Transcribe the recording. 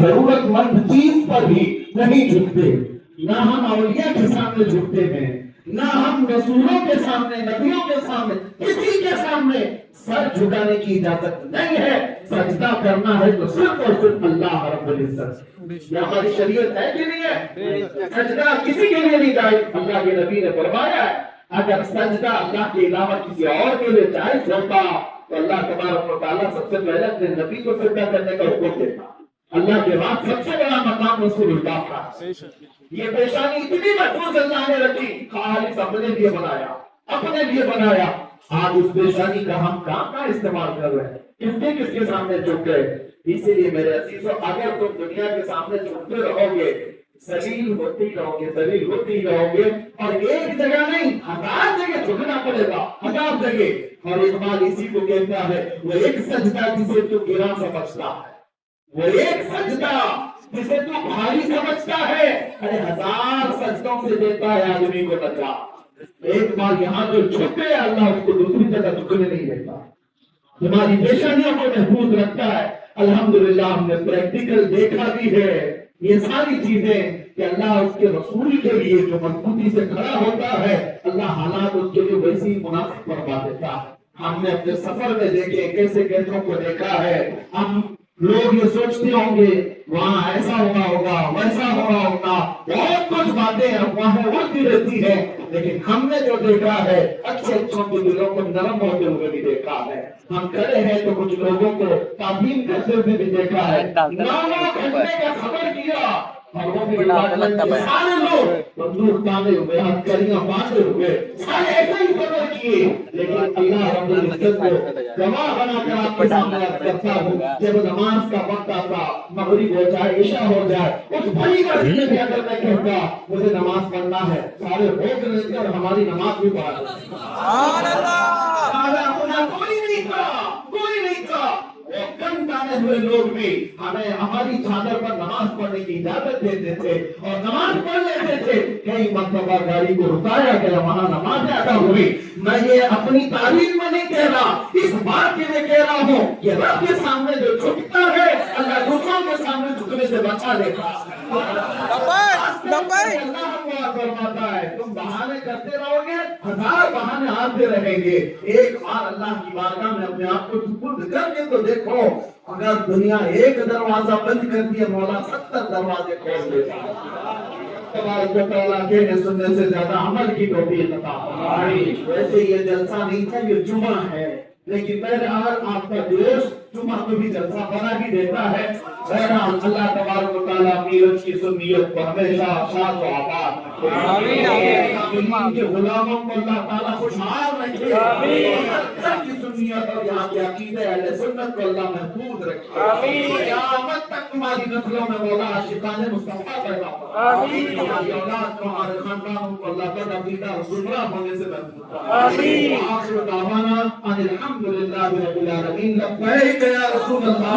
जरूरतमंद चीज पर भी नहीं झुकते, ना हम औलिया के सामने झुकते हैं, ना हम रसूलों के सामने, नबियों के सामने, किसी के सामने सर झुकाने की इजाजत नहीं है। सजदा करना है तो सिर्फ और सिर्फ अल्लाह रब्बुल इज्जत। ये हमारी शरीयत है कि नहीं है? सजदा किसी के लिए नहीं जायज। अल्लाह के नबी ने फरमाया है अगर सजदा अल्लाह के अलावा किसी और के लिए जायज होता तो अल्लाह तबारक व तआला सबसे पहले अपने नबी को सजदा करने का हुक्म देता। अल्लाह के बाद सबसे बड़ा मकाम रसूलुल्लाह का। ये पेशानी इतनी महफूज अल्लाह ने रखी, खालिस अपने लिए बनाया, अपने लिए बनाया। आज उस पेशानी का हम कहाँ इस्तेमाल कर रहे हैं, किसके किसके सामने झुक गए। इसीलिए मेरे अजीजों, अगर तुम दुनिया के सामने झुकते रहोगे, जलील होती रहोगे, जलील होती रहोगे, और एक जगह नहीं 1000 जगह झुकना पड़ेगा, 1000 जगह। और इकबाल इसी को कहता है, वो एक सजदा जिसे तू गिरा समझता है, वो एक सजदा जिसे तू भारी समझता है, अरे 1000 सजदों से देता है आदमी को नजा। एक बार यहाँ तो झुके, अल्लाह उसको दूसरी जगह झुकने नहीं देता। तुम्हारी पेशानियों को महफूज रखता है। अल्हम्दुलिल्लाह हमने प्रैक्टिकल देखा भी है ये सारी चीजें कि अल्लाह उसके रसूल के लिए जो मजबूती से खड़ा होता है, अल्लाह हालात उसके लिए वैसे ही मुनासिब करवा देता है। हमने अपने सफर में देखे, कैसे कैसों को देखा है। हम लोग ये सोचते होंगे वहाँ ऐसा हुआ होगा, वैसा हुआ होगा, बहुत कुछ बातें अफवाहें उड़ती रहती है, लेकिन हमने जो देखा है अच्छे अच्छों के दिलों को नरम होते हुए भी देखा है। हम खड़े हैं तो कुछ लोगों को तामीम करते हुए भी देखा है। 9 घंटे का सफर किया और वो भी सारे लोग बंदूक ताने हुए, हथकड़ियां बांधे हुए, सारे ऐसे ही सफर किए। लेकिन अल्लाह रब्बुल इज्जत को गवाह बनाकर आपके सामने करता हूँ, जब नमाज का वक्त आता, मगरिब हो जाए, इशा हो जाए, उस भरी गर्मी में भी अगर मैं कहता मुझे नमाज पढ़ना है, सारे रोक लेते और हमारी नमाज भी पढ़ा देते। कोई नहीं था, कोई नहीं था। वो कम ताने हुए लोग भी हमें हमारी चादर पर नमाज पढ़ने की इजाजत देते थे और नमाज पढ़ लेते थे। कई मरतबा गाड़ी को रुकाया गया, वहां नमाज अदा हुई। मैं ये अपनी तारीफ में नहीं कह रहा, इस बात के लिए कह रहा हूँ कि रब के सामने जो झुकता है, अल्लाह दूसरों के सामने झुकने से बचा देता है। फरमाता है तुम बहाने करते रहोगे, 1000 बहाने आते रहेंगे। एक बार अल्लाह की बारगाह में अपने आप को सुपुर्द करके तो देखो, अगर दुनिया एक दरवाजा बंद कर दिया, मौला 70 दरवाजे खोल देता है। सुनने से ज्यादा अमल की तौफीक अता फरमाए। वैसे ये जलसा नहीं था, ये जुमा है, लेकिन बहरहाल आपका देश जुमा को भी जलसा बना ही देता है। बहरहाल अल्लाह तबारक व तआला मीरज की सुन्नियत को हमेशा शाद व आबाद के गुलामों को अल्लाह ताला खुशहाल रखे। की सुन्नियत और यहाँ के अकीदे अहले सुन्नत को अल्लाह महफूज रखे। क़यामत तक तुम्हारी नस्लों में मौला आशिकाने मुस्तफा पैदा फरमाए। तुम्हारी औलाद को, हमारे खानदानों को अल्लाह ताला अकीदा गुमराह होने से महफूज फरमाए। आखिर दावाना अनिल हम्दुलिल्लाहि रब्बिल आलमीन। लब्बैक या रसूल अल्लाह।